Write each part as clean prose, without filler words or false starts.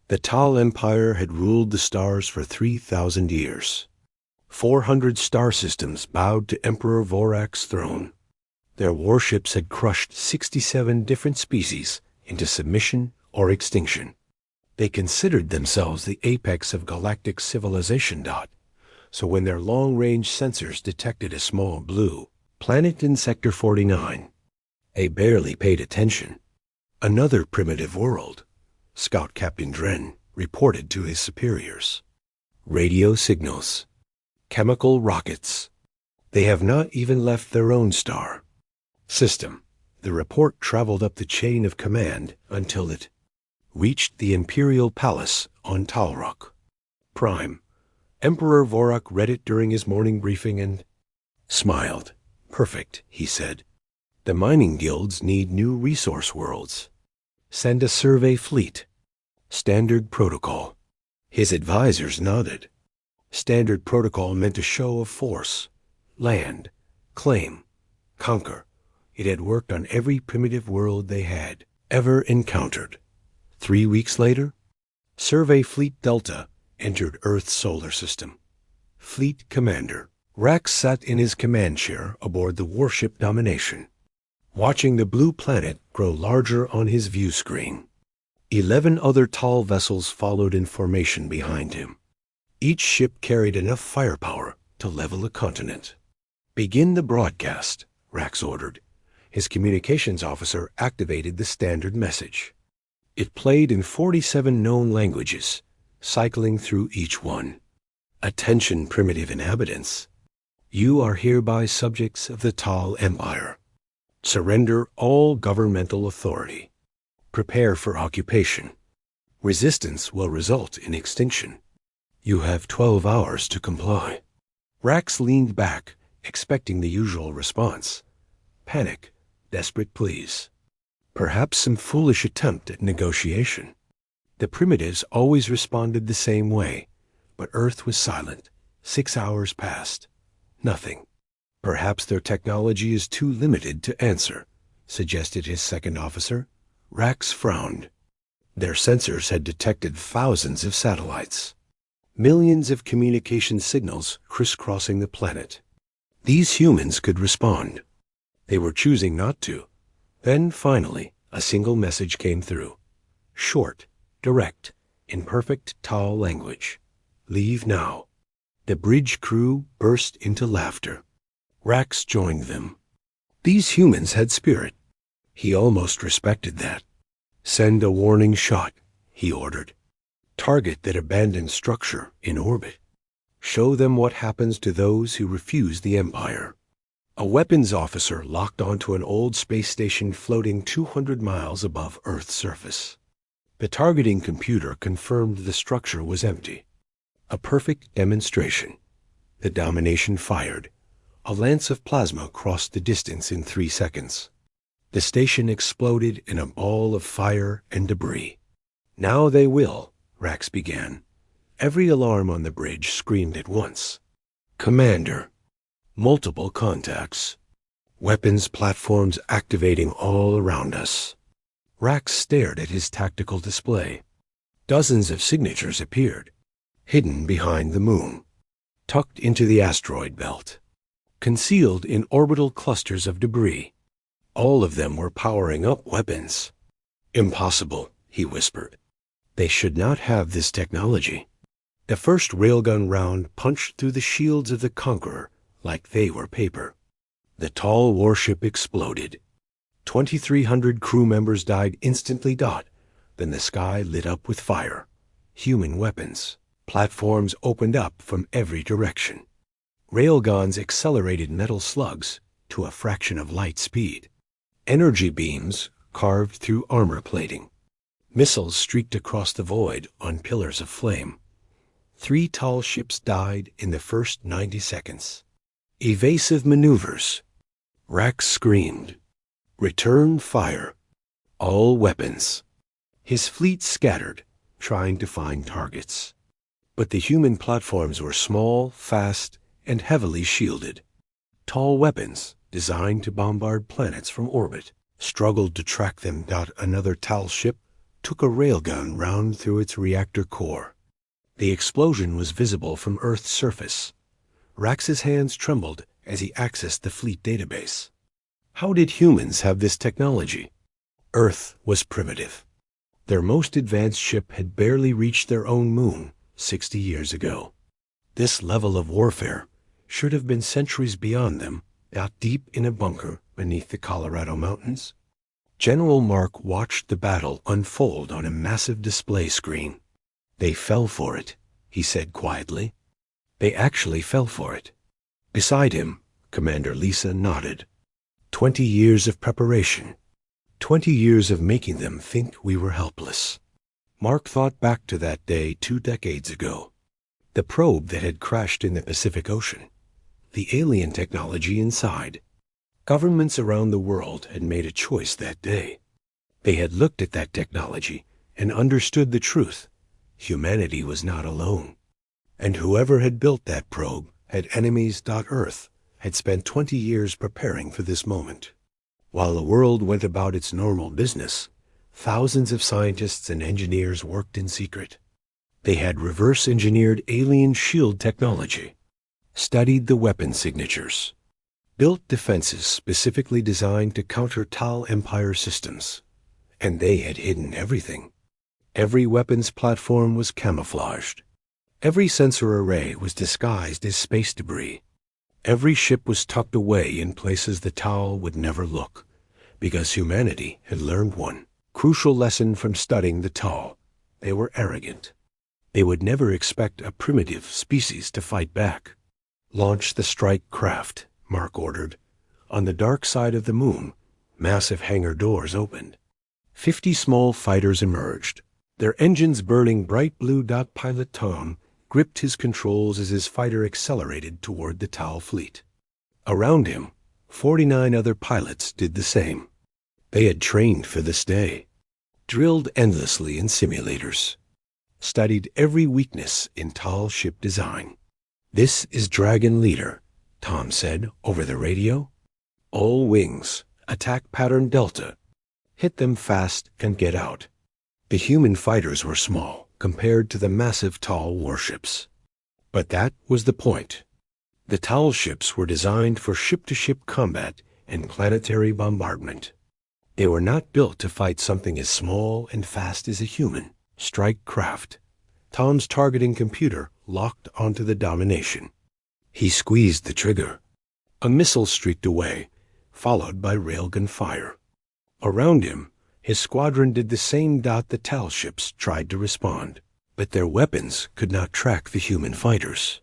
The Tal Empire had ruled the stars for 3,000 years. 400 star systems bowed to Emperor Vorak's throne. Their warships had crushed 67 different species into submission or extinction. They considered themselves the apex of galactic civilization. So when their long-range sensors detected a small blue planet in Sector 49, they barely paid attention. Another primitive world, Scout Captain Dren reported to his superiors. Radio signals. Chemical rockets. They have not even left their own star. System. The report traveled up the chain of command until it reached the Imperial Palace on Talrock. Prime. Emperor Vorak read it during his morning briefing and smiled. Perfect, he said. The mining guilds need new resource worlds. Send a survey fleet. Standard protocol. His advisors nodded. Standard protocol meant a show of force. Land. Claim. Conquer. It had worked on every primitive world they had ever encountered. 3 weeks later, Survey Fleet Delta entered Earth's solar system. Fleet Commander Rax sat in his command chair aboard the warship Domination, watching the blue planet grow larger on his view screen. 11 other tall vessels followed in formation behind him. Each ship carried enough firepower to level a continent. Begin the broadcast, Rax ordered. His communications officer activated the standard message. It played in 47 known languages, cycling through each one. Attention, primitive inhabitants. You are hereby subjects of the Tal Empire. Surrender all governmental authority. Prepare for occupation. Resistance will result in extinction. You have 12 hours to comply. Rax leaned back, expecting the usual response. Panic, desperate pleas. Perhaps some foolish attempt at negotiation. The primitives always responded the same way, but Earth was silent. 6 hours passed. Nothing. Perhaps their technology is too limited to answer, suggested his second officer. Rax frowned. Their sensors had detected thousands of satellites. Millions of communication signals crisscrossing the planet. These humans could respond. They were choosing not to. Then, finally, a single message came through. Short, direct, in perfect Tal language. Leave now. The bridge crew burst into laughter. Rax joined them. These humans had spirit. He almost respected that. Send a warning shot, he ordered. Target that abandoned structure in orbit. Show them what happens to those who refuse the Empire. A weapons officer locked onto an old space station floating 200 miles above Earth's surface. The targeting computer confirmed the structure was empty. A perfect demonstration. The Domination fired. A lance of plasma crossed the distance in 3 seconds. The station exploded in a ball of fire and debris. Now they will, Rax began. Every alarm on the bridge screamed at once. Commander. Multiple contacts. Weapons platforms activating all around us. Rax stared at his tactical display. Dozens of signatures appeared, hidden behind the moon, tucked into the asteroid belt, concealed in orbital clusters of debris. All of them were powering up weapons. Impossible, he whispered. They should not have this technology. The first railgun round punched through the shields of the Conqueror like they were paper. The tall warship exploded. 2,300 crew members died instantly. Then the sky lit up with fire. Human weapons. Platforms opened up from every direction. Railguns accelerated metal slugs to a fraction of light speed. Energy beams carved through armor plating. Missiles streaked across the void on pillars of flame. 3 tall ships died in the first 90 seconds. Evasive maneuvers. Rax screamed. Return fire. All weapons. His fleet scattered, trying to find targets. But the human platforms were small, fast, and heavily shielded. Tall weapons, designed to bombard planets from orbit, struggled to track them. Another Tal ship took a railgun round through its reactor core. The explosion was visible from Earth's surface. Rax's hands trembled as he accessed the fleet database. How did humans have this technology? Earth was primitive. Their most advanced ship had barely reached their own moon 60 years ago. This level of warfare should have been centuries beyond them, out deep in a bunker beneath the Colorado mountains. General Mark watched the battle unfold on a massive display screen. They fell for it, he said quietly. They actually fell for it. Beside him, Commander Lisa nodded. 20 years of preparation. 20 years of making them think we were helpless. Mark thought back to that day 2 decades ago. The probe that had crashed in the Pacific Ocean. The alien technology inside. Governments around the world had made a choice that day. They had looked at that technology and understood the truth. Humanity was not alone. And whoever had built that probe had enemies. Earth had spent 20 years preparing for this moment. While the world went about its normal business, thousands of scientists and engineers worked in secret. They had reverse-engineered alien shield technology, studied the weapon signatures, built defenses specifically designed to counter Tal Empire systems, and they had hidden everything. Every weapons platform was camouflaged. Every sensor array was disguised as space debris. Every ship was tucked away in places the Tal would never look, because humanity had learned one crucial lesson from studying the Tal. They were arrogant. They would never expect a primitive species to fight back. Launch the strike craft, Mark ordered. On the dark side of the moon, massive hangar doors opened. 50 small fighters emerged, their engines burning bright blue. Pilot Tom gripped his controls as his fighter accelerated toward the Tal fleet. Around him, 49 other pilots did the same. They had trained for this day, drilled endlessly in simulators, studied every weakness in Tal ship design. "This is Dragon Leader," Tom said over the radio. "All wings, attack pattern Delta. Hit them fast and get out." The human fighters were small compared to the massive Tal warships. But that was the point. The Tal ships were designed for ship-to-ship combat and planetary bombardment. They were not built to fight something as small and fast as a human. Strike craft. Tom's targeting computer locked onto the domination. He squeezed the trigger. A missile streaked away, followed by railgun fire. Around him, his squadron did the same. The Tal ships tried to respond, but their weapons could not track the human fighters.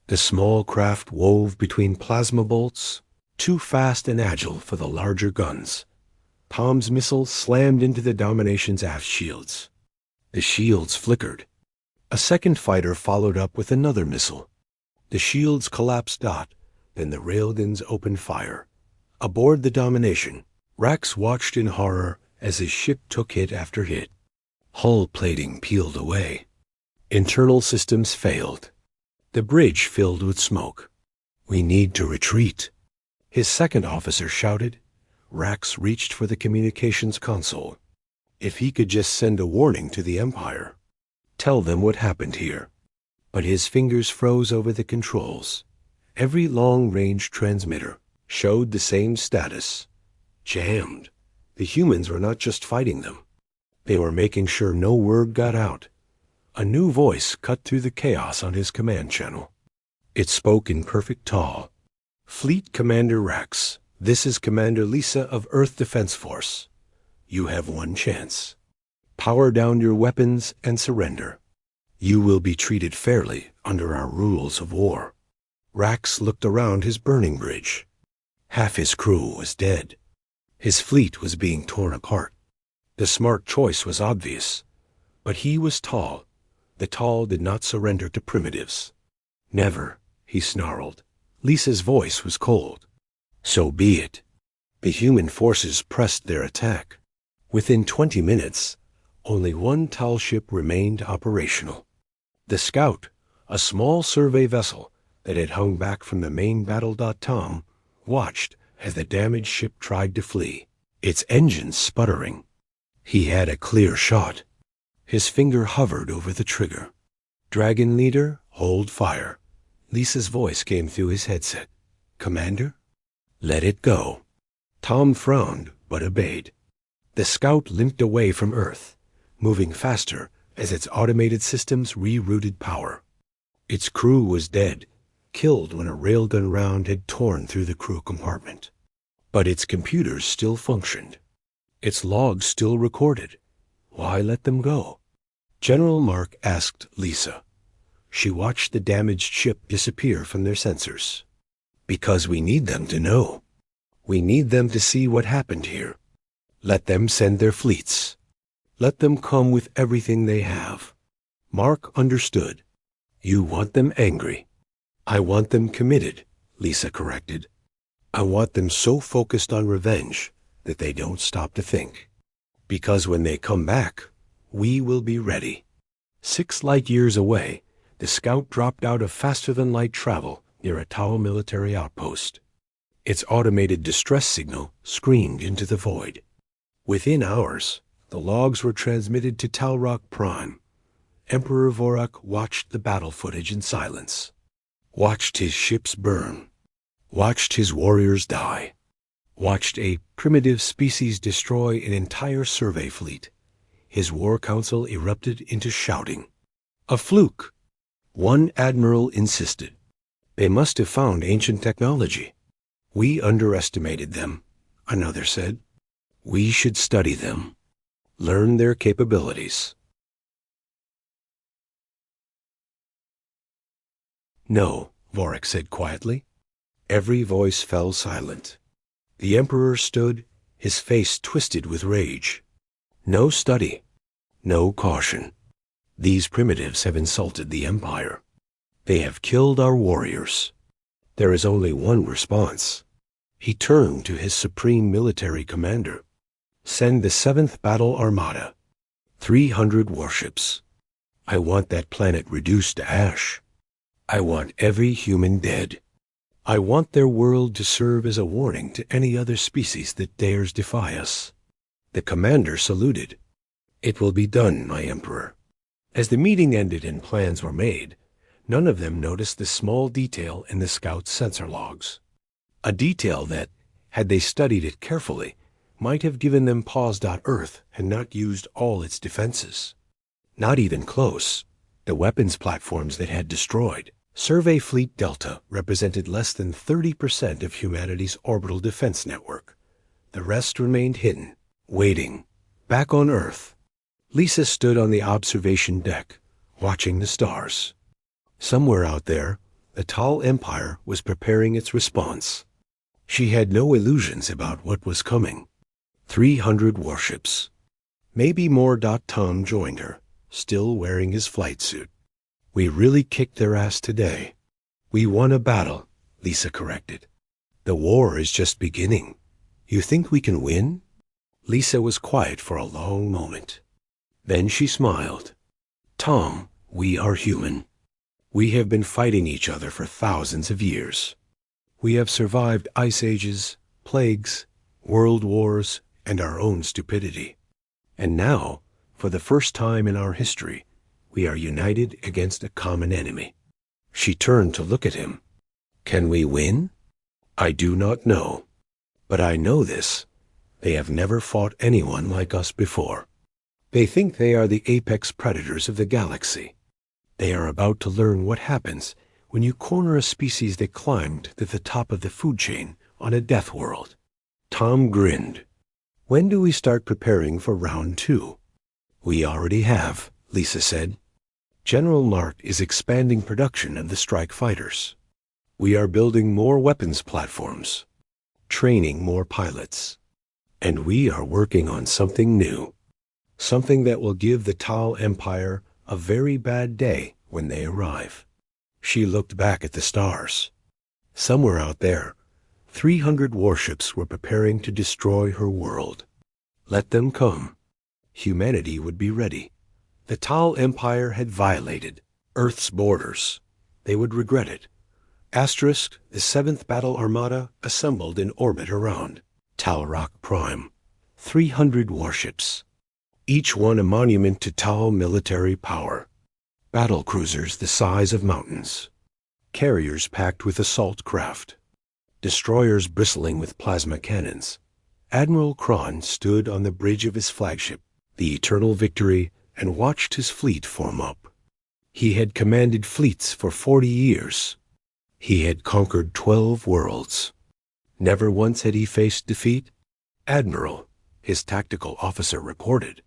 The small craft wove between plasma bolts, too fast and agile for the larger guns. Tom's missile slammed into the Domination's aft shields. The shields flickered. A second fighter followed up with another missile. The shields collapsed. Then the railguns opened fire. Aboard the Domination, Rax watched in horror as his ship took hit after hit. Hull plating peeled away. Internal systems failed. The bridge filled with smoke. "We need to retreat," his second officer shouted. Rax reached for the communications console. If he could just send a warning to the Empire. Tell them what happened here. But his fingers froze over the controls. Every long-range transmitter showed the same status. Jammed. The humans were not just fighting them. They were making sure no word got out. A new voice cut through the chaos on his command channel. It spoke in perfect Tal. "Fleet Commander Rax, this is Commander Lisa of Earth Defense Force. You have one chance. Power down your weapons and surrender. You will be treated fairly under our rules of war." Rax looked around his burning bridge. Half his crew was dead. His fleet was being torn apart. The smart choice was obvious. But he was Tal. The Tal did not surrender to primitives. "Never," he snarled. Lisa's voice was cold. "So be it." The human forces pressed their attack. Within 20 minutes, only one Tal ship remained operational. The Scout, a small survey vessel that had hung back from the main battle. Tom watched as the damaged ship tried to flee, its engines sputtering. He had a clear shot. His finger hovered over the trigger. "Dragon Leader, hold fire." Lisa's voice came through his headset. "Commander?" "Let it go." Tom frowned, but obeyed. The scout limped away from Earth, moving faster as its automated systems rerouted power. Its crew was dead, killed when a railgun round had torn through the crew compartment. But its computers still functioned. Its logs still recorded. Why let them go? General Mark asked Lisa. She watched the damaged ship disappear from their sensors. "Because we need them to know. We need them to see what happened here. Let them send their fleets. Let them come with everything they have." Mark understood. "You want them angry." "I want them committed," Lisa corrected. "I want them so focused on revenge that they don't stop to think. Because when they come back, we will be ready." 6 light years away, the scout dropped out of faster-than-light travel near a Tau military outpost. Its automated distress signal screamed into the void. Within hours, the logs were transmitted to Talrock Prime. Emperor Vorak watched the battle footage in silence. Watched his ships burn. Watched his warriors die. Watched a primitive species destroy an entire survey fleet. His war council erupted into shouting. "A fluke!" One admiral insisted. "They must have found ancient technology." "We underestimated them," another said. "We should study them. Learn their capabilities." "No," Vorak said quietly. Every voice fell silent. The Emperor stood, his face twisted with rage. "No study. No caution. These primitives have insulted the Empire. They have killed our warriors. There is only one response." He turned to his supreme military commander. "Send the 7th Battle Armada. 300 warships. I want that planet reduced to ash. I want every human dead. I want their world to serve as a warning to any other species that dares defy us." The commander saluted. "It will be done, my Emperor." As the meeting ended and plans were made, none of them noticed the small detail in the scout's sensor logs. A detail that, had they studied it carefully, might have given them pause. Earth had not used all its defenses. Not even close. The weapons platforms that had destroyed Survey Fleet Delta represented less than 30% of humanity's orbital defense network. The rest remained hidden, waiting, back on Earth. Lisa stood on the observation deck, watching the stars. Somewhere out there, the Tal Empire was preparing its response. She had no illusions about what was coming. 300 warships. Maybe more. Tom joined her, still wearing his flight suit. "We really kicked their ass today." "We won a battle," Lisa corrected. "The war is just beginning. You think we can win?" Lisa was quiet for a long moment. Then she smiled. "Tom, we are human. We have been fighting each other for thousands of years. We have survived ice ages, plagues, world wars, and our own stupidity. And now, for the first time in our history, we are united against a common enemy." She turned to look at him. "Can we win?" "I do not know. But I know this. They have never fought anyone like us before. They think they are the apex predators of the galaxy. They are about to learn what happens when you corner a species that climbed to the top of the food chain on a death world." Tom grinned. "When do we start preparing for round 2? "We already have," Lisa said. "General Mark is expanding production of the strike fighters. We are building more weapons platforms, training more pilots. And we are working on something new. Something that will give the Tal Empire a very bad day when they arrive." She looked back at the stars. Somewhere out there, 300 warships were preparing to destroy her world. Let them come. Humanity would be ready. The Tal Empire had violated Earth's borders. They would regret it. Asterisk, the 7th Battle Armada assembled in orbit around Talrock Prime. 300 warships. each one a monument to Tau military power. Battle cruisers the size of mountains, carriers packed with assault craft, destroyers bristling with plasma cannons. Admiral Kron stood on the bridge of his flagship, the Eternal Victory, and watched his fleet form up. He had commanded fleets for 40 years. He had conquered 12 worlds. Never once had he faced defeat. "Admiral," his tactical officer reported.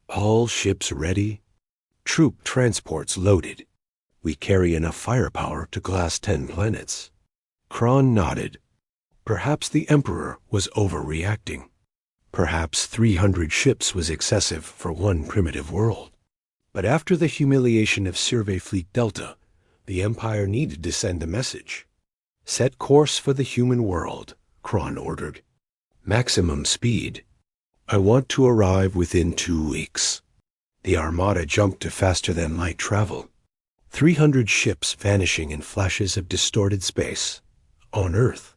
"All ships ready. Troop transports loaded. We carry enough firepower to glass 10 planets." Kron nodded. Perhaps the Emperor was overreacting. Perhaps 300 ships was excessive for one primitive world. But after the humiliation of Survey Fleet Delta, the Empire needed to send a message. "Set course for the human world," Kron ordered. "Maximum speed. I want to arrive within 2 weeks." The Armada jumped to faster-than-light travel. 300 ships vanishing in flashes of distorted space. On Earth,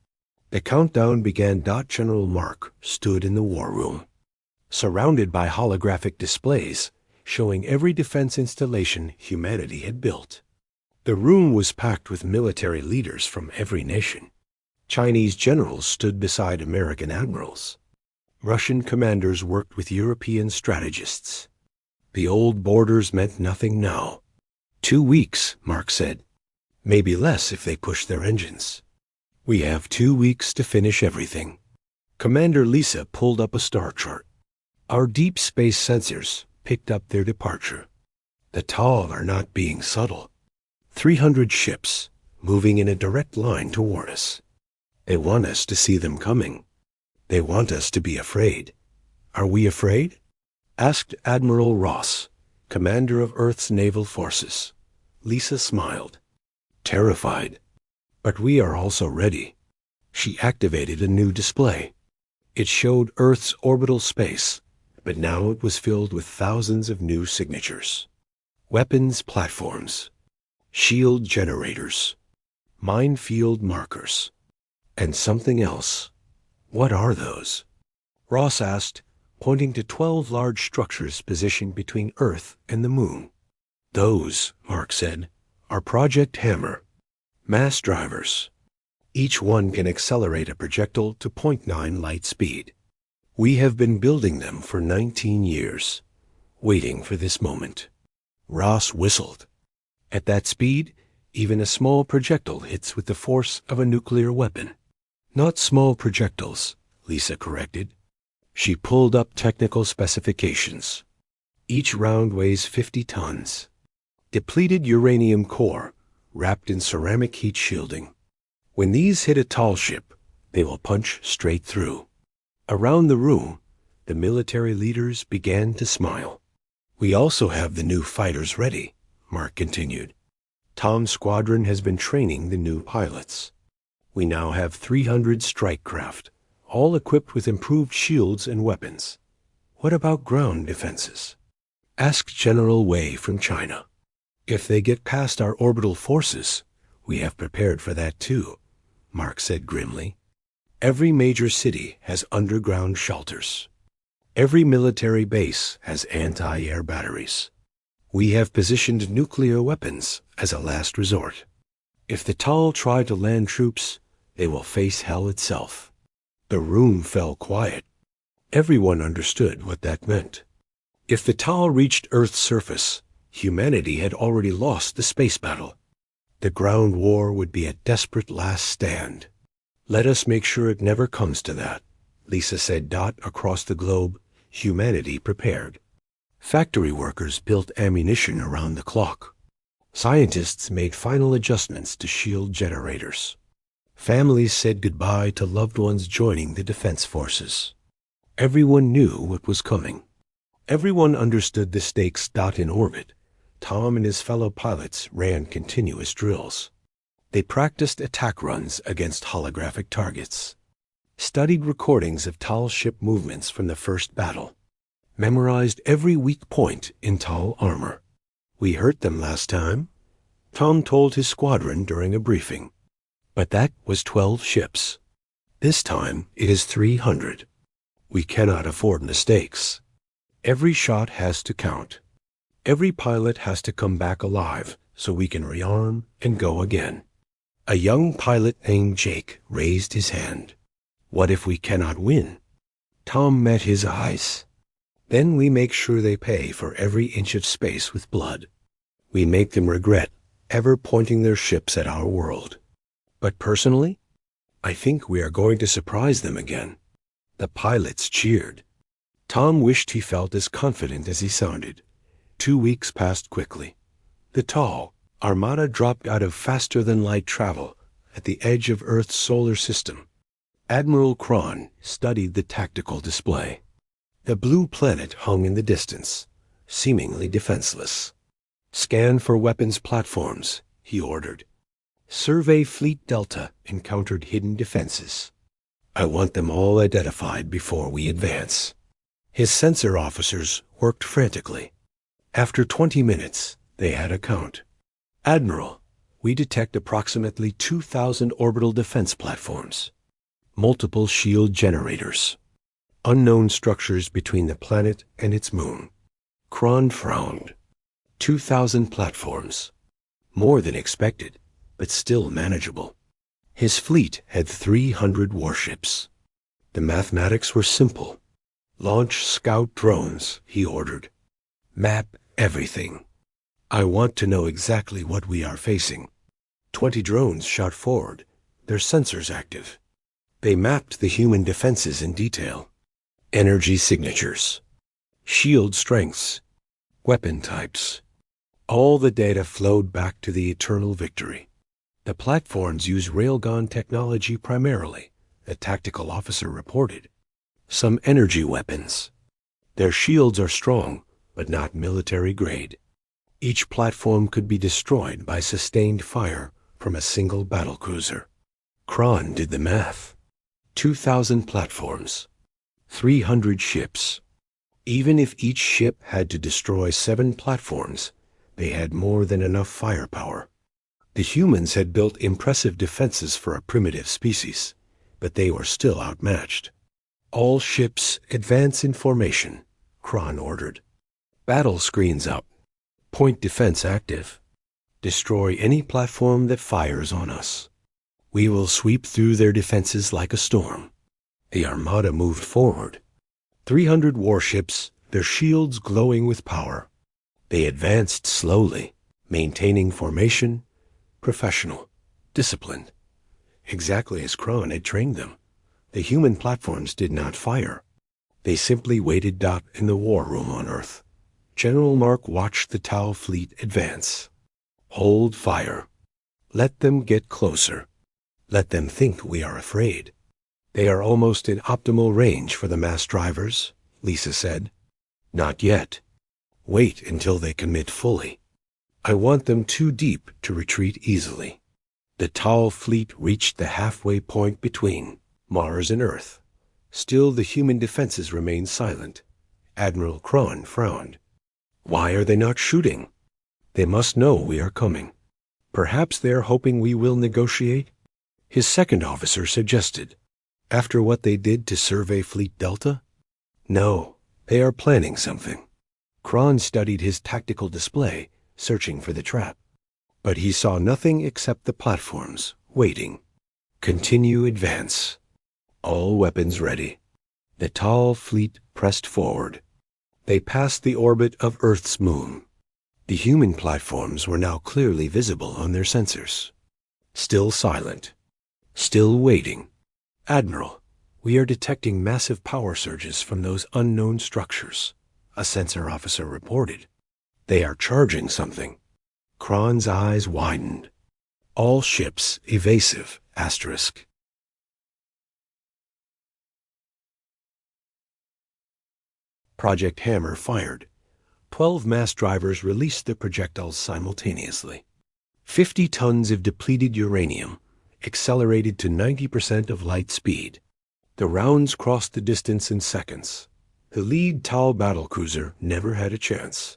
the countdown began. General Mark stood in the war room, surrounded by holographic displays showing every defense installation humanity had built. The room was packed with military leaders from every nation. Chinese generals stood beside American admirals. Russian commanders worked with European strategists. The old borders meant nothing now. 2 weeks, Mark said. Maybe less if they push their engines. "We have 2 weeks to finish everything." Commander Lisa pulled up a star chart. "Our deep space sensors picked up their departure. The Tal are not being subtle. 300 ships moving in a direct line toward us. They want us to see them coming. They want us to be afraid." "Are we afraid?" asked Admiral Ross, commander of Earth's naval forces. Lisa smiled. "Terrified. But we are also ready." She activated a new display. It showed Earth's orbital space, but now it was filled with thousands of new signatures. Weapons platforms, shield generators, minefield markers, and something else. "What are those?" Ross asked, pointing to 12 large structures positioned between Earth and the Moon. "Those," Mark said, "are Project Hammer, mass drivers. Each one can accelerate a projectile to 0.9 light speed. We have been building them for 19 years, waiting for this moment." Ross whistled. "At that speed, even a small projectile hits with the force of a nuclear weapon." "Not small projectiles," Lisa corrected. She pulled up technical specifications. Each round weighs 50 tons. Depleted uranium core, wrapped in ceramic heat shielding. When these hit a tall ship, they will punch straight through. Around the room, the military leaders began to smile. "We also have the new fighters ready," Mark continued. "Tom's squadron has been training the new pilots. We now have 300 strike craft, all equipped with improved shields and weapons." "What about ground defenses?" asked General Wei from China. "If they get past our orbital forces, we have prepared for that too," Mark said grimly. "Every major city has underground shelters. Every military base has anti-air batteries. We have positioned nuclear weapons as a last resort. If the Tal try to land troops, they will face hell itself." The room fell quiet. Everyone understood what that meant. If the Tal reached Earth's surface, humanity had already lost the space battle. The ground war would be a desperate last stand. "Let us make sure it never comes to that," Lisa said. Across the globe, humanity prepared. Factory workers built ammunition around the clock. Scientists made final adjustments to shield generators. Families said goodbye to loved ones joining the defense forces. Everyone knew what was coming. Everyone understood the stakes. In orbit, Tom and his fellow pilots ran continuous drills. They practiced attack runs against holographic targets, studied recordings of Tal ship movements from the first battle, memorized every weak point in Tal armor. "We hurt them last time," Tom told his squadron during a briefing. "But that was 12 ships. This time it is 300. We cannot afford mistakes." Every shot has to count. Every pilot has to come back alive so we can rearm and go again. A young pilot named Jake raised his hand. What if we cannot win? Tom met his eyes. Then we make sure they pay for every inch of space with blood. We make them regret ever pointing their ships at our world. But personally, I think we are going to surprise them again. The pilots cheered. Tom wished he felt as confident as he sounded. 2 weeks passed quickly. The tall Armada dropped out of faster-than-light travel at the edge of Earth's solar system. Admiral Kron studied the tactical display. The blue planet hung in the distance, seemingly defenseless. Scan for weapons platforms, he ordered. Survey Fleet Delta encountered hidden defenses. I want them all identified before we advance. His sensor officers worked frantically. After 20 minutes, they had a count. Admiral, we detect approximately 2,000 orbital defense platforms. Multiple shield generators. Unknown structures between the planet and its moon. Kron frowned. 2,000 platforms. More than expected, but still manageable. His fleet had 300 warships. The mathematics were simple. Launch scout drones, he ordered. Map everything. I want to know exactly what we are facing. 20 drones shot forward, their sensors active. They mapped the human defenses in detail. Energy signatures, shield strengths, weapon types. All the data flowed back to the Eternal Victory. The platforms use railgun technology primarily, the tactical officer reported. Some energy weapons. Their shields are strong, but not military grade. Each platform could be destroyed by sustained fire from a single battlecruiser. Kron did the math. 2,000 platforms. 300 ships. Even if each ship had to destroy 7 platforms, they had more than enough firepower. The humans had built impressive defenses for a primitive species, but they were still outmatched. All ships advance in formation, Kron ordered. Battle screens up. Point defense active. Destroy any platform that fires on us. We will sweep through their defenses like a storm. The Armada moved forward. 300 warships, their shields glowing with power. They advanced slowly, maintaining formation, professional, disciplined. Exactly as Kron had trained them. The human platforms did not fire. They simply waited in the war room on Earth. General Mark watched the Tau fleet advance. Hold fire. Let them get closer. Let them think we are afraid. They are almost in optimal range for the mass drivers, Lisa said. Not yet. Wait until they commit fully. I want them too deep to retreat easily. The Tau fleet reached the halfway point between Mars and Earth. Still the human defenses remained silent. Admiral Kron frowned. Why are they not shooting? They must know we are coming. Perhaps they are hoping we will negotiate? His second officer suggested. After what they did to Survey Fleet Delta? No, they are planning something. Kron studied his tactical display, searching for the trap. But he saw nothing except the platforms, waiting. Continue advance. All weapons ready. The Tau fleet pressed forward. They passed the orbit of Earth's moon. The human platforms were now clearly visible on their sensors. Still silent. Still waiting. Admiral, we are detecting massive power surges from those unknown structures, a sensor officer reported. They are charging something. Kron's eyes widened. All ships evasive, asterisk. Project Hammer fired. 12 mass drivers released the projectiles simultaneously. 50 tons of depleted uranium accelerated to 90% of light speed. The rounds crossed the distance in seconds. The lead Tau battlecruiser never had a chance.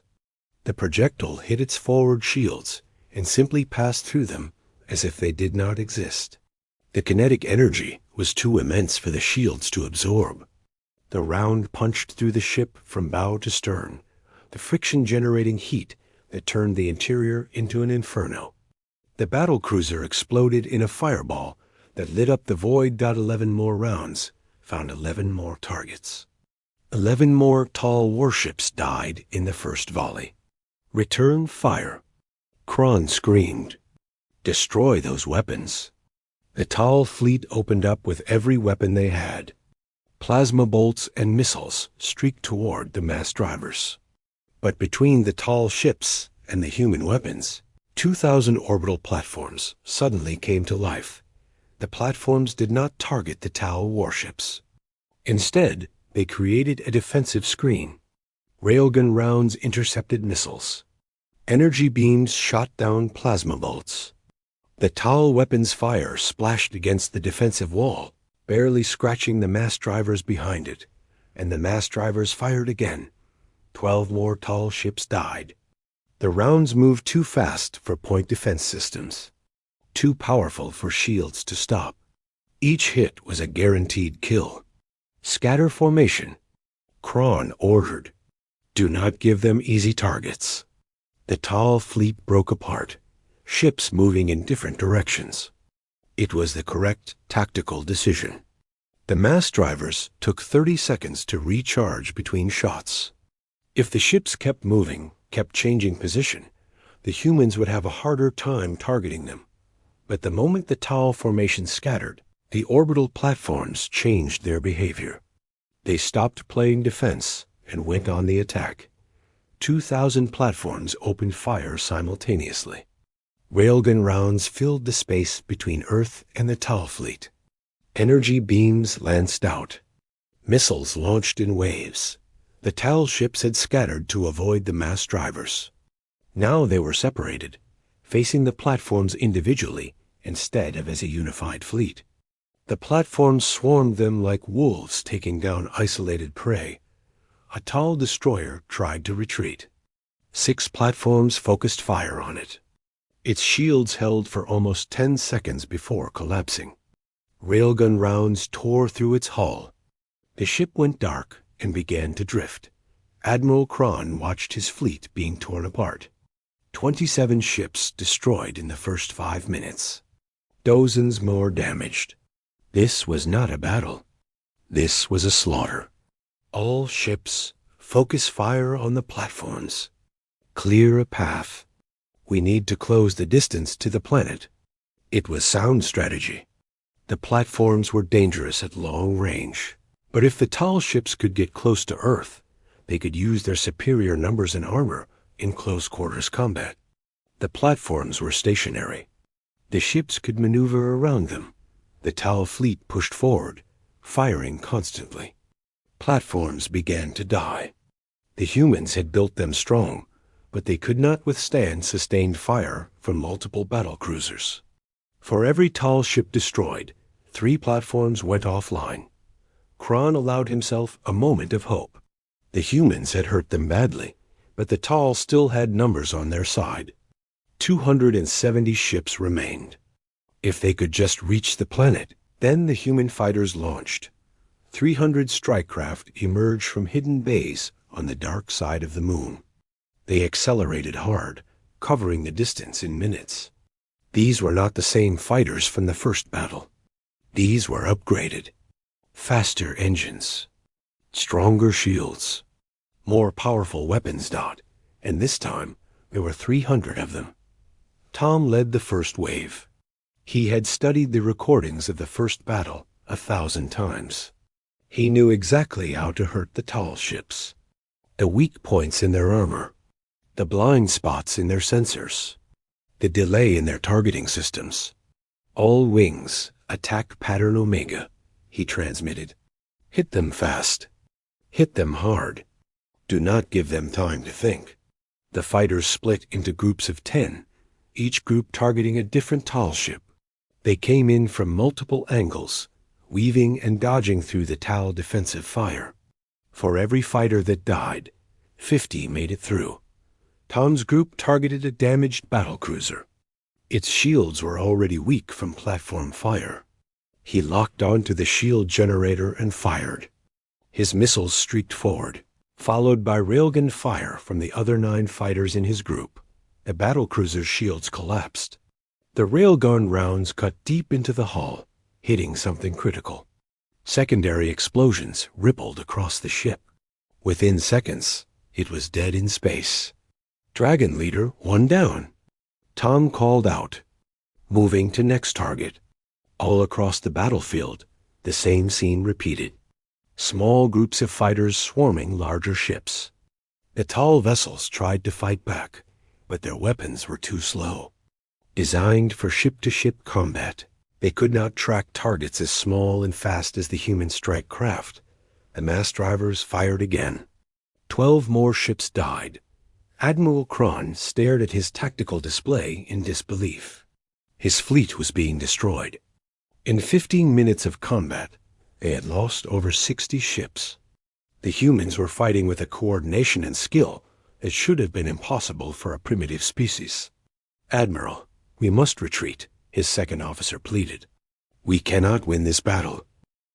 The projectile hit its forward shields and simply passed through them as if they did not exist. The kinetic energy was too immense for the shields to absorb. The round punched through the ship from bow to stern, the friction-generating heat that turned the interior into an inferno. The battlecruiser exploded in a fireball that lit up the void. 11 more rounds found 11 more targets. 11 more tall warships died in the first volley. Return fire. Kron screamed. Destroy those weapons. The Tal fleet opened up with every weapon they had. Plasma bolts and missiles streaked toward the mass drivers. But between the Tal ships and the human weapons, 2,000 orbital platforms suddenly came to life. The platforms did not target the Tal warships. Instead, they created a defensive screen. Railgun rounds intercepted missiles. Energy beams shot down plasma bolts. The Tal weapons' fire splashed against the defensive wall, barely scratching the mass drivers behind it, and the mass drivers fired again. 12 more Tal ships died. The rounds moved too fast for point defense systems, too powerful for shields to stop. Each hit was a guaranteed kill. Scatter formation. Kron ordered. Do not give them easy targets. The Tal fleet broke apart, ships moving in different directions. It was the correct tactical decision. The mass drivers took 30 seconds to recharge between shots. If the ships kept moving, kept changing position, the humans would have a harder time targeting them. But the moment the Tal formation scattered, the orbital platforms changed their behavior. They stopped playing defense and went on the attack. 2,000 platforms opened fire simultaneously. Railgun rounds filled the space between Earth and the Tal fleet. Energy beams lanced out. Missiles launched in waves. The Tal ships had scattered to avoid the mass drivers. Now they were separated, facing the platforms individually instead of as a unified fleet. The platforms swarmed them like wolves taking down isolated prey. A Tal destroyer tried to retreat. 6 platforms focused fire on it. Its shields held for almost 10 seconds before collapsing. Railgun rounds tore through its hull. The ship went dark and began to drift. Admiral Kron watched his fleet being torn apart. 27 ships destroyed in the first 5 minutes. Dozens more damaged. This was not a battle. This was a slaughter. All ships, focus fire on the platforms. Clear a path. We need to close the distance to the planet. It was sound strategy. The platforms were dangerous at long range. But if the Tal ships could get close to Earth, they could use their superior numbers and armor in close-quarters combat. The platforms were stationary. The ships could maneuver around them. The Tal fleet pushed forward, firing constantly. Platforms began to die. The humans had built them strong, but they could not withstand sustained fire from multiple battlecruisers. For every Tal ship destroyed, 3 platforms went offline. Kron allowed himself a moment of hope. The humans had hurt them badly, but the Tal still had numbers on their side. 270 ships remained. If they could just reach the planet, then the human fighters launched. 300 strike craft emerged from hidden bays on the dark side of the moon. They accelerated hard, covering the distance in minutes. These were not the same fighters from the first battle. These were upgraded. Faster engines. Stronger shields. More powerful weapons. And this time, there were 300 of them. Tom led the first wave. He had studied the recordings of the first battle 1,000 times. He knew exactly how to hurt the Tal ships. The weak points in their armor. The blind spots in their sensors. The delay in their targeting systems. All wings, attack pattern Omega, he transmitted. Hit them fast. Hit them hard. Do not give them time to think. The fighters split into groups of 10, each group targeting a different Tal ship. They came in from multiple angles, weaving and dodging through the Tal defensive fire. For every fighter that died, 50 made it through. Tom's group targeted a damaged battlecruiser. Its shields were already weak from platform fire. He locked onto the shield generator and fired. His missiles streaked forward, followed by railgun fire from the other 9 fighters in his group. The battlecruiser's shields collapsed. The railgun rounds cut deep into the hull, hitting something critical. Secondary explosions rippled across the ship. Within seconds, it was dead in space. Dragon Leader 1 down. Tom called out, moving to next target. All across the battlefield, the same scene repeated. Small groups of fighters swarming larger ships. The tall vessels tried to fight back, but their weapons were too slow. Designed for ship-to-ship combat, they could not track targets as small and fast as the human strike craft. The mass drivers fired again. 12 more ships died. Admiral Kron stared at his tactical display in disbelief. His fleet was being destroyed. In 15 minutes of combat, they had lost over 60 ships. The humans were fighting with a coordination and skill that should have been impossible for a primitive species. "Admiral, we must retreat," his second officer pleaded. "We cannot win this battle."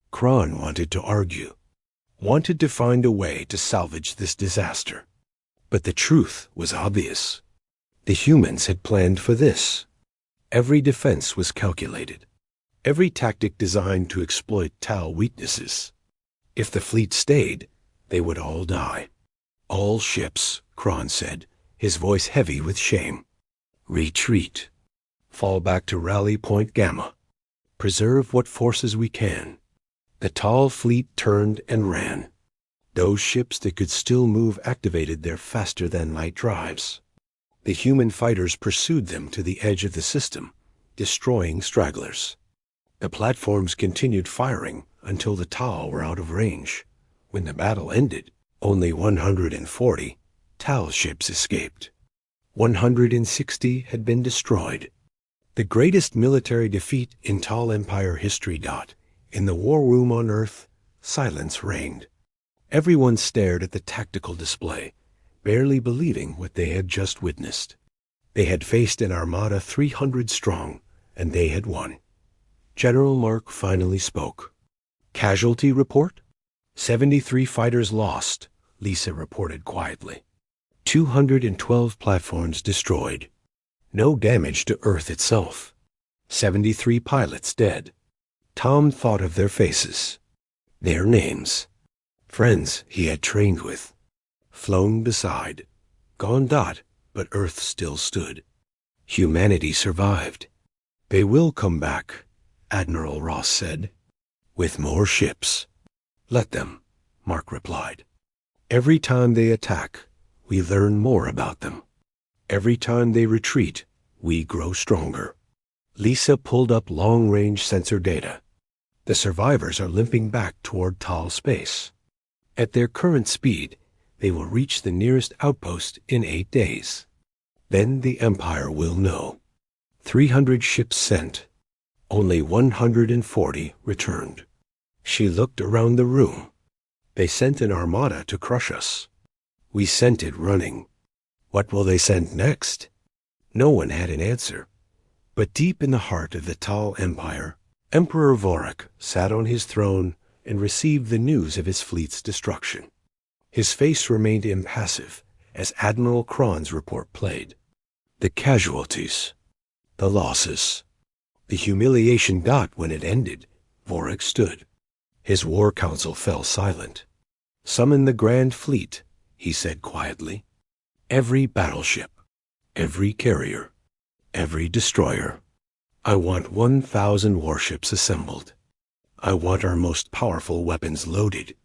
Kron wanted to argue, wanted to find a way to salvage this disaster. But the truth was obvious. The humans had planned for this. Every defense was calculated. Every tactic designed to exploit Tau weaknesses. If the fleet stayed, they would all die. "All ships," Kron said, his voice heavy with shame. "Retreat. Fall back to Rally Point Gamma. Preserve what forces we can." The tall fleet turned and ran. Those ships that could still move activated their faster-than-light drives. The human fighters pursued them to the edge of the system, destroying stragglers. The platforms continued firing until the Tau were out of range. When the battle ended, only 140 Tau ships escaped. 160 had been destroyed. The greatest military defeat in Tau Empire history. In the war room on Earth, silence reigned. Everyone stared at the tactical display, barely believing what they had just witnessed. They had faced an armada 300 strong, and they had won. General Mark finally spoke. "Casualty report? 73 fighters lost," Lisa reported quietly. 212 platforms destroyed. No damage to Earth itself. 73 pilots dead. Tom thought of their faces, their names, friends he had trained with, flown beside, gone. But Earth still stood. Humanity survived. "They will come back," Admiral Ross said, "with more ships." "Let them," Mark replied. "Every time they attack, we learn more about them. Every time they retreat, we grow stronger." Lisa pulled up long-range sensor data. The survivors are limping back toward Tal space. At their current speed, they will reach the nearest outpost in 8 days. Then the Empire will know. 300 ships sent. Only 140 returned. She looked around the room. "They sent an armada to crush us. We sent it running. What will they send next?" No one had an answer. But deep in the heart of the Tal Empire, Emperor Vorak sat on his throne and received the news of his fleet's destruction. His face remained impassive as Admiral Kron's report played. The casualties, the losses, the humiliation. When it ended, Vorak stood. His war council fell silent. "Summon the Grand Fleet," he said quietly. "Every battleship, every carrier, every destroyer. I want 1,000 warships assembled. I want our most powerful weapons loaded.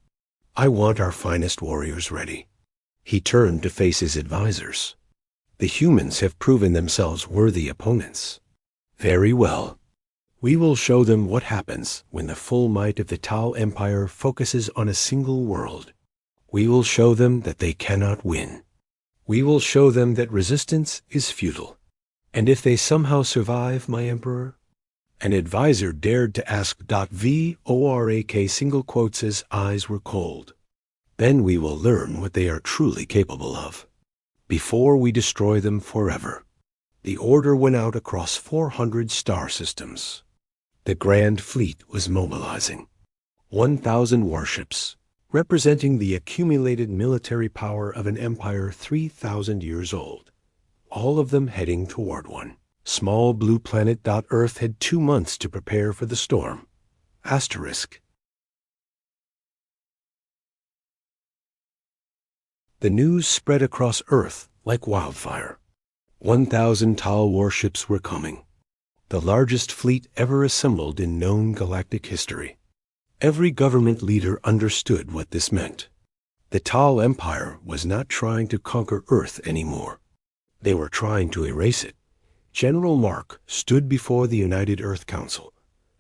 I want our finest warriors ready." He turned to face his advisors. "The humans have proven themselves worthy opponents. Very well. We will show them what happens when the full might of the Tau Empire focuses on a single world. We will show them that they cannot win. We will show them that resistance is futile. And if they somehow survive, my Emperor?" An advisor dared to ask. Vorak single quotes, his eyes were cold. "Then we will learn what they are truly capable of. Before we destroy them forever." The order went out across 400 star systems. The Grand Fleet was mobilizing. 1,000 warships, representing the accumulated military power of an empire 3,000 years old, all of them heading toward one. Small blue planet. Earth had 2 months to prepare for the storm. Asterisk. The news spread across Earth like wildfire. 1,000 Tal warships were coming, the largest fleet ever assembled in known galactic history. Every government leader understood what this meant. The Tal Empire was not trying to conquer Earth anymore. They were trying to erase it. General Mark stood before the United Earth Council,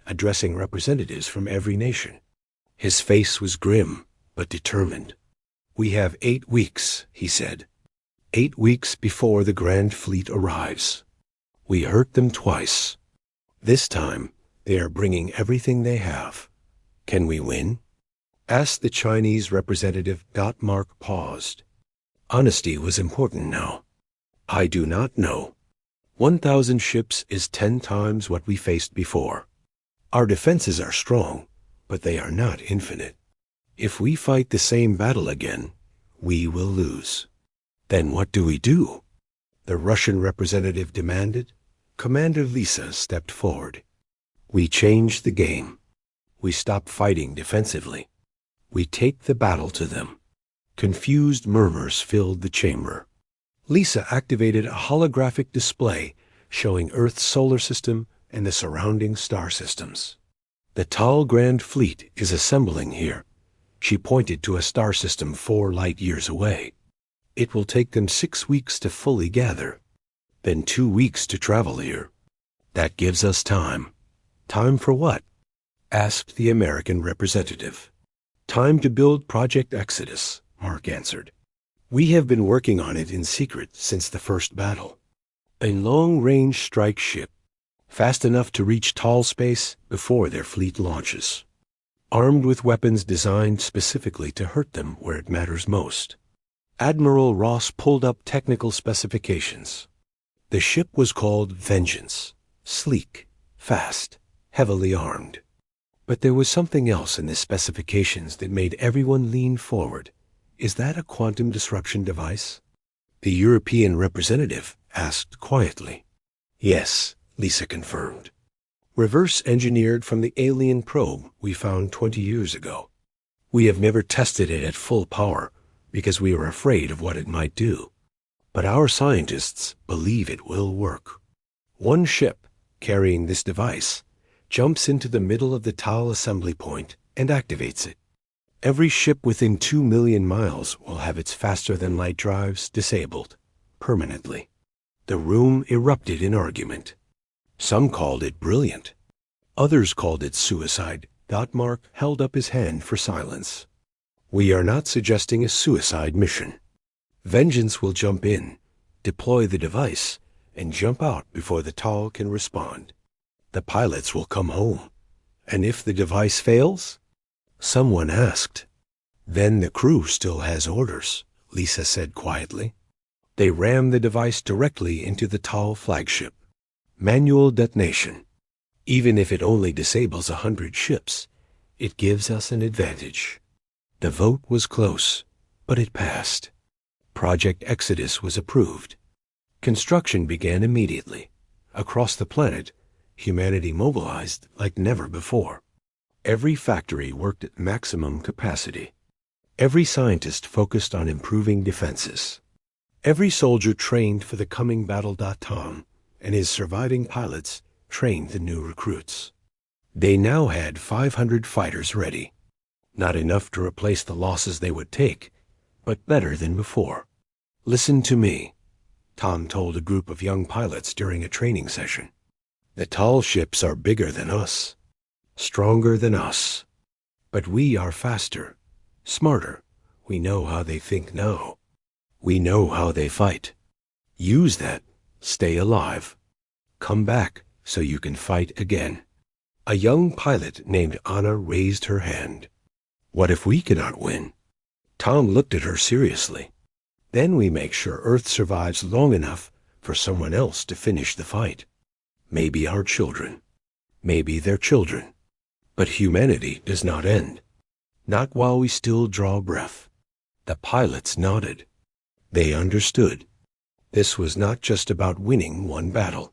addressing representatives from every nation. His face was grim, but determined. "We have 8 weeks," he said. 8 weeks before the Grand Fleet arrives. We hurt them twice. This time, they are bringing everything they have. Can we win? Asked the Chinese representative. Mark paused. Honesty was important now. I do not know. 1,000 ships is 10 times what we faced before. Our defenses are strong, but they are not infinite. If we fight the same battle again, we will lose. Then what do we do? The Russian representative demanded. Commander Lisa stepped forward. We change the game. We stop fighting defensively. We take the battle to them. Confused murmurs filled the chamber. Lisa activated a holographic display showing Earth's solar system and the surrounding star systems. The Tal Grand Fleet is assembling here. She pointed to a star system 4 light years away. It will take them 6 weeks to fully gather, then 2 weeks to travel here. That gives us time. Time for what? Asked the American representative. Time to build Project Exodus, Mark answered. We have been working on it in secret since the first battle. A long-range strike ship, fast enough to reach Tal space before their fleet launches. Armed with weapons designed specifically to hurt them where it matters most. Admiral Ross pulled up technical specifications. The ship was called Vengeance, sleek, fast, heavily armed. But there was something else in the specifications that made everyone lean forward. Is that a quantum disruption device? The European representative asked quietly. Yes, Lisa confirmed. Reverse engineered from the alien probe we found 20 years ago. We have never tested it at full power because we were afraid of what it might do. But our scientists believe it will work. One ship carrying this device jumps into the middle of the Tal assembly point and activates it. Every ship within 2 million miles will have its faster-than-light drives disabled, permanently. The room erupted in argument. Some called it brilliant. Others called it suicide. Mark held up his hand for silence. We are not suggesting a suicide mission. Vengeance will jump in, deploy the device, and jump out before the Tal can respond. The pilots will come home. And if the device fails? Someone asked. Then the crew still has orders, Lisa said quietly. They ram the device directly into the Tal flagship. Manual detonation. Even if it only disables 100 ships, it gives us an advantage. The vote was close, but it passed. Project Exodus was approved. Construction began immediately. Across the planet, humanity mobilized like never before. Every factory worked at maximum capacity. Every scientist focused on improving defenses. Every soldier trained for the coming battle. Tom and his surviving pilots trained the new recruits. They now had 500 fighters ready. Not enough to replace the losses they would take, but better than before. Listen to me, Tom told a group of young pilots during a training session. The Tal ships are bigger than us, stronger than us. But we are faster, smarter. We know how they think now. We know how they fight. Use that. Stay alive. Come back so you can fight again. A young pilot named Anna raised her hand. What if we cannot win? Tom looked at her seriously. Then we make sure Earth survives long enough for someone else to finish the fight. Maybe our children. Maybe their children. But humanity does not end. Not while we still draw breath. The pilots nodded. They understood. This was not just about winning one battle.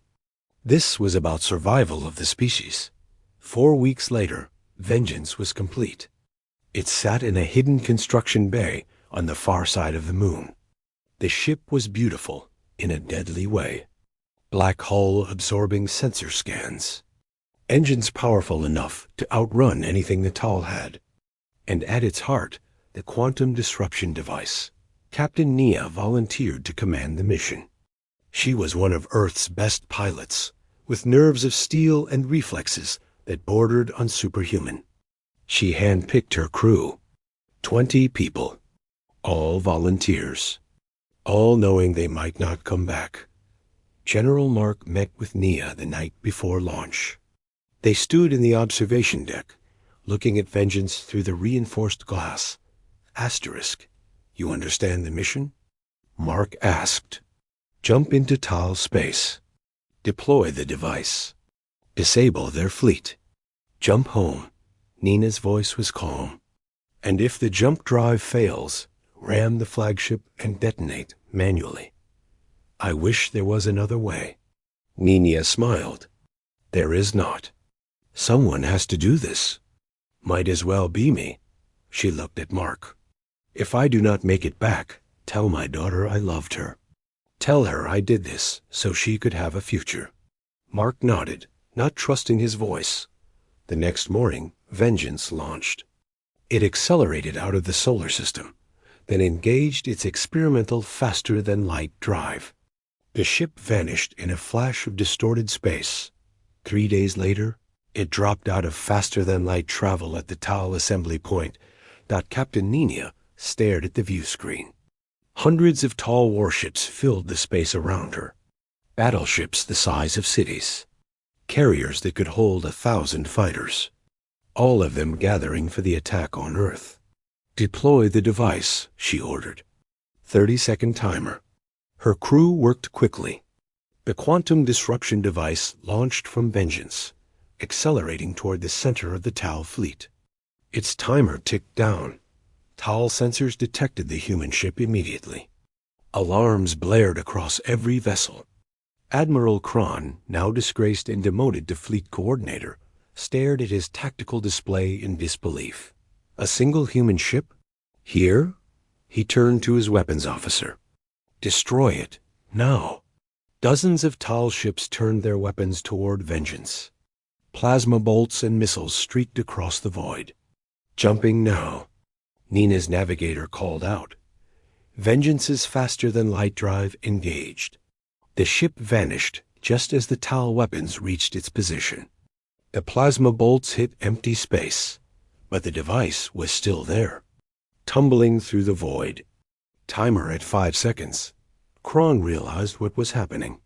This was about survival of the species. 4 weeks later, Vengeance was complete. It sat in a hidden construction bay on the far side of the moon. The ship was beautiful in a deadly way. Black hull absorbing sensor scans. Engines powerful enough to outrun anything the Tal had. And at its heart, the quantum disruption device. Captain Nia volunteered to command the mission. She was one of Earth's best pilots, with nerves of steel and reflexes that bordered on superhuman. She handpicked her crew, 20 people, all volunteers, all knowing they might not come back. General Mark met with Nia the night before launch. They stood in the observation deck, looking at Vengeance through the reinforced glass. Asterisk, you understand the mission? Mark asked. Jump into Tal space. Deploy the device. Disable their fleet. Jump home. Nina's voice was calm. And if the jump drive fails, ram the flagship and detonate manually. I wish there was another way. Nina smiled. There is not. Someone has to do this. Might as well be me. She looked at Mark. If I do not make it back, tell my daughter I loved her. Tell her I did this so she could have a future. Mark nodded, not trusting his voice. The next morning, Vengeance launched. It accelerated out of the solar system, then engaged its experimental faster-than-light drive. The ship vanished in a flash of distorted space. 3 days later, it dropped out of faster-than-light travel at the Tal assembly point. Captain Nina stared at the view screen. Hundreds of tall warships filled the space around her. Battleships the size of cities. Carriers that could hold 1,000 fighters. All of them gathering for the attack on Earth. Deploy the device, she ordered. 30-second timer. Her crew worked quickly. The quantum disruption device launched from Vengeance, accelerating toward the center of the Tal fleet. Its timer ticked down. Tal sensors detected the human ship immediately. Alarms blared across every vessel. Admiral Kron, now disgraced and demoted to fleet coordinator, stared at his tactical display in disbelief. A single human ship? Here? He turned to his weapons officer. Destroy it, now. Dozens of Tal ships turned their weapons toward Vengeance. Plasma bolts and missiles streaked across the void. Jumping now. Nina's navigator called out. Vengeance's faster-than-light drive engaged. The ship vanished just as the Tal weapons reached its position. The plasma bolts hit empty space, but the device was still there, tumbling through the void. Timer at 5 seconds. Kron realized what was happening.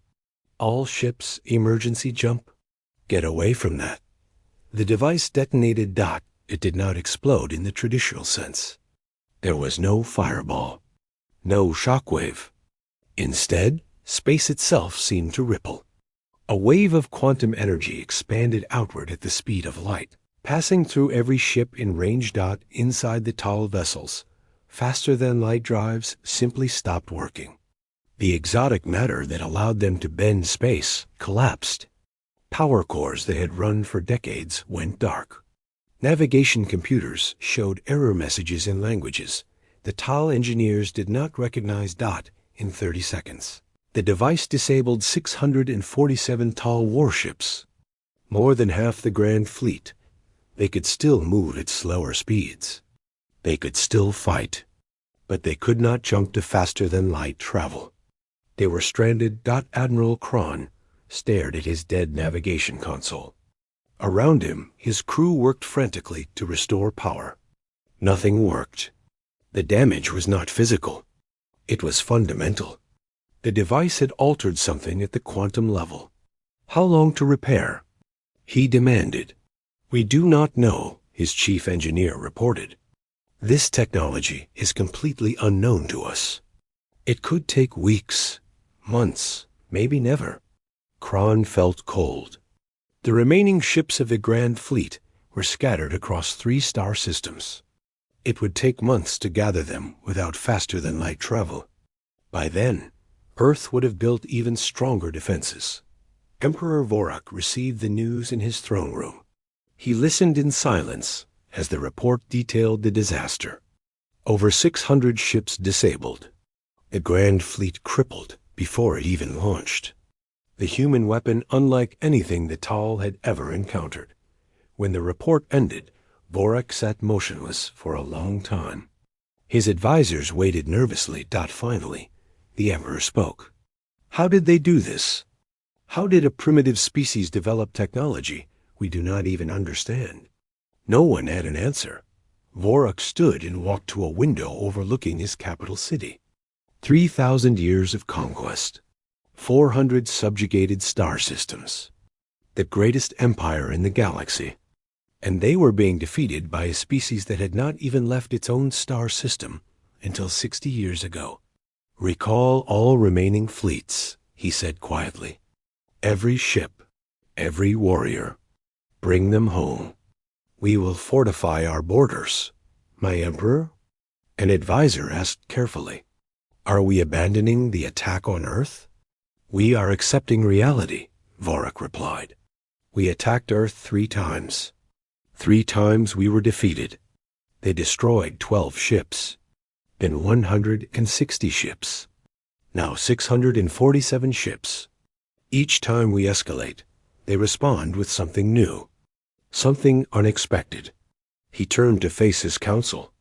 All ships emergency jump. Get away from that. The device detonated. It did not explode in the traditional sense. There was no fireball, no shockwave. Instead, space itself seemed to ripple. A wave of quantum energy expanded outward at the speed of light, passing through every ship in range. Inside the Tal vessels, faster-than-light drives simply stopped working. The exotic matter that allowed them to bend space collapsed. Power cores that had run for decades went dark. Navigation computers showed error messages in languages the Tal engineers did not recognize. In 30 seconds. The device disabled 647 Tal warships, more than half the Grand Fleet. They could still move at slower speeds. They could still fight, but they could not jump to faster-than-light travel. They were stranded. Admiral Kron stared at his dead navigation console. Around him, his crew worked frantically to restore power. Nothing worked. The damage was not physical. It was fundamental. The device had altered something at the quantum level. How long to repair? He demanded. We do not know, his chief engineer reported. This technology is completely unknown to us. It could take weeks, months, maybe never. Kron felt cold. The remaining ships of the Grand Fleet were scattered across 3 star systems. It would take months to gather them without faster-than-light travel. By then, Earth would have built even stronger defenses. Emperor Vorak received the news in his throne room. He listened in silence as the report detailed the disaster. Over 600 ships disabled. The Grand Fleet crippled before it even launched. The human weapon unlike anything the Tal had ever encountered. When the report ended, Vorak sat motionless for a long time. His advisors waited nervously. Finally, the Emperor spoke. How did they do this? How did a primitive species develop technology we do not even understand? No one had an answer. Vorak stood and walked to a window overlooking his capital city. 3,000 years of conquest. 400 subjugated star systems. The greatest empire in the galaxy. And they were being defeated by a species that had not even left its own star system until 60 years ago. Recall all remaining fleets, he said quietly. Every ship, every warrior. Bring them home. We will fortify our borders. My Emperor? An advisor asked carefully. Are we abandoning the attack on Earth? We are accepting reality, Vorak replied. We attacked Earth 3 times. 3 times we were defeated. They destroyed 12 ships. Then 160 ships. Now 647 ships. Each time we escalate, they respond with something new. Something unexpected. He turned to face his council.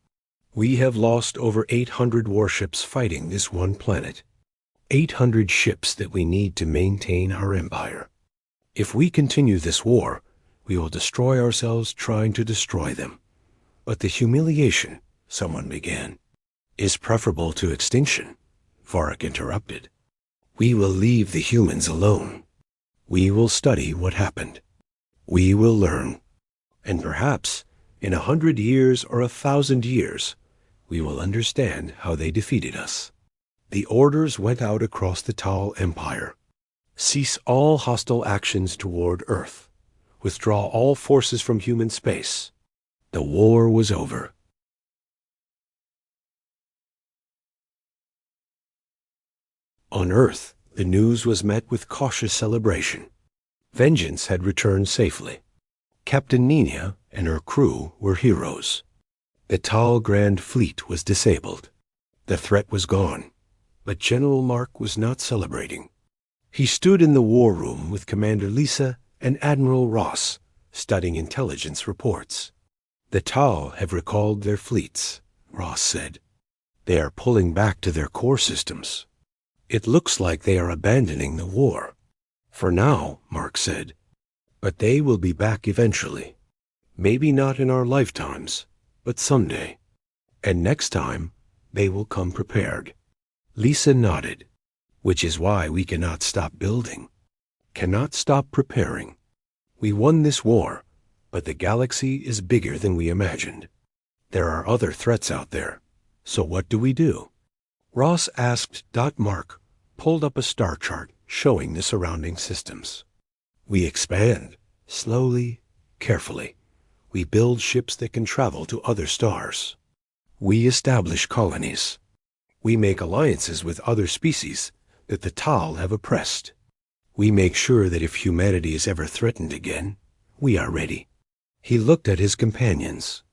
We have lost over 800 warships fighting this one planet. 800 ships that we need to maintain our empire. If we continue this war, we will destroy ourselves trying to destroy them. But the humiliation, someone began, is preferable to extinction, Vorak interrupted. We will leave the humans alone. We will study what happened. We will learn. And perhaps, in 100 years or 1,000 years, we will understand how they defeated us. The orders went out across the Tal Empire. Cease all hostile actions toward Earth. Withdraw all forces from human space. The war was over. On Earth, the news was met with cautious celebration. Vengeance had returned safely. Captain Nina and her crew were heroes. The Tal Grand Fleet was disabled. The threat was gone. But General Mark was not celebrating. He stood in the war room with Commander Lisa and Admiral Ross, studying intelligence reports. The Tal have recalled their fleets, Ross said. They are pulling back to their core systems. It looks like they are abandoning the war. For now, Mark said. But they will be back eventually. Maybe not in our lifetimes, but someday. And next time, they will come prepared. Lisa nodded, which is why we cannot stop building, cannot stop preparing. We won this war, but the galaxy is bigger than we imagined. There are other threats out there, so what do we do? Ross asked. Mark pulled up a star chart showing the surrounding systems. We expand, slowly, carefully. We build ships that can travel to other stars. We establish colonies. We make alliances with other species that the Tal have oppressed. We make sure that if humanity is ever threatened again, we are ready. He looked at his companions.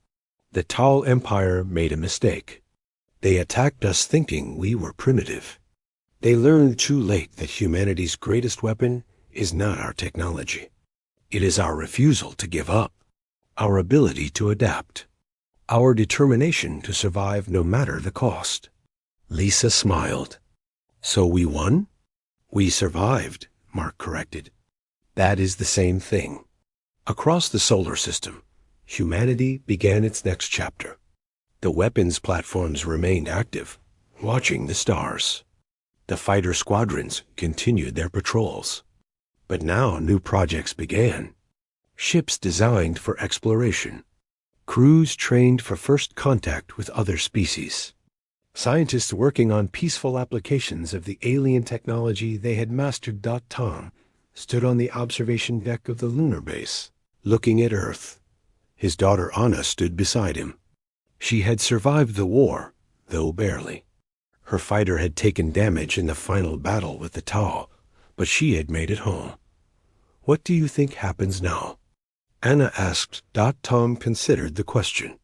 The Tal Empire made a mistake. They attacked us thinking we were primitive. They learned too late that humanity's greatest weapon is not our technology. It is our refusal to give up, our ability to adapt, our determination to survive no matter the cost. Lisa smiled. So we won? We survived, Mark corrected. That is the same thing. Across the solar system, humanity began its next chapter. The weapons platforms remained active, watching the stars. The fighter squadrons continued their patrols. But now new projects began. Ships designed for exploration. Crews trained for first contact with other species. Scientists working on peaceful applications of the alien technology they had mastered. Tom stood on the observation deck of the lunar base, looking at Earth. His daughter Anna stood beside him. She had survived the war, though barely. Her fighter had taken damage in the final battle with the Tau, but she had made it home. What do you think happens now? Anna asked. Tom considered the question.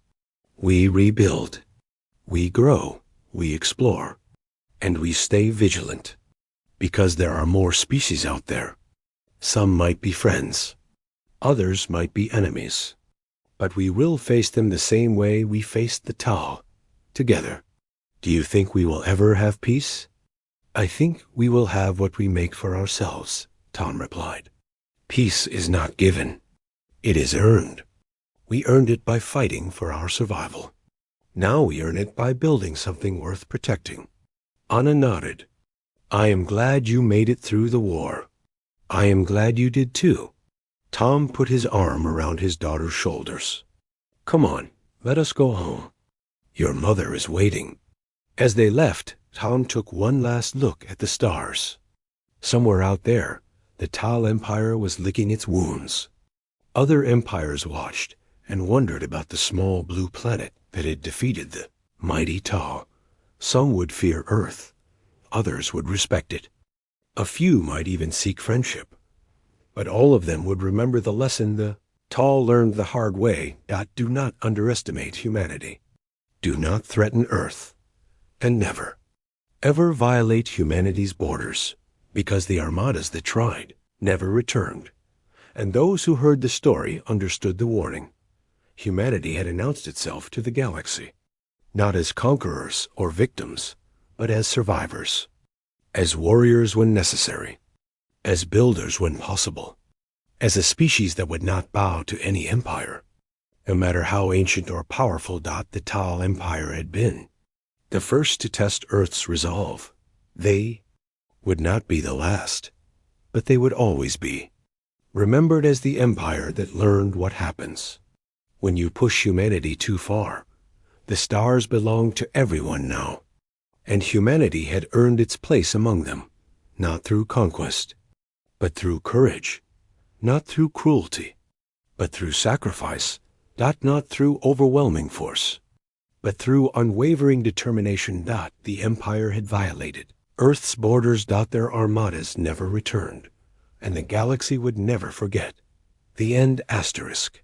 We rebuild. We grow. We explore. And we stay vigilant. Because there are more species out there. Some might be friends. Others might be enemies. But we will face them the same way we faced the Tau, together. Do you think we will ever have peace? I think we will have what we make for ourselves, Tom replied. Peace is not given. It is earned. We earned it by fighting for our survival. Now we earn it by building something worth protecting. Anna nodded. I am glad you made it through the war. I am glad you did too. Tom put his arm around his daughter's shoulders. Come on, let us go home. Your mother is waiting. As they left, Tom took one last look at the stars. Somewhere out there, the Tal Empire was licking its wounds. Other empires watched and wondered about the small blue planet that had defeated the mighty Tau. Some would fear Earth. Others would respect it. A few might even seek friendship. But all of them would remember the lesson the Tau learned the hard way. Do not underestimate humanity. Do not threaten Earth. And never, ever violate humanity's borders, because the armadas that tried never returned. And those who heard the story understood the warning. Humanity had announced itself to the galaxy, not as conquerors or victims, but as survivors, as warriors when necessary, as builders when possible, as a species that would not bow to any empire, no matter how ancient or powerful the Tal Empire had been. The first to test Earth's resolve. They would not be the last, but they would always be, remembered as the empire that learned what happens. When you push humanity too far, the stars belong to everyone now, and humanity had earned its place among them, not through conquest, but through courage, not through cruelty, but through sacrifice, not through overwhelming force, but through unwavering determination. The empire had violated Earth's borders. Their armadas never returned, and the galaxy would never forget. The end. Asterisk.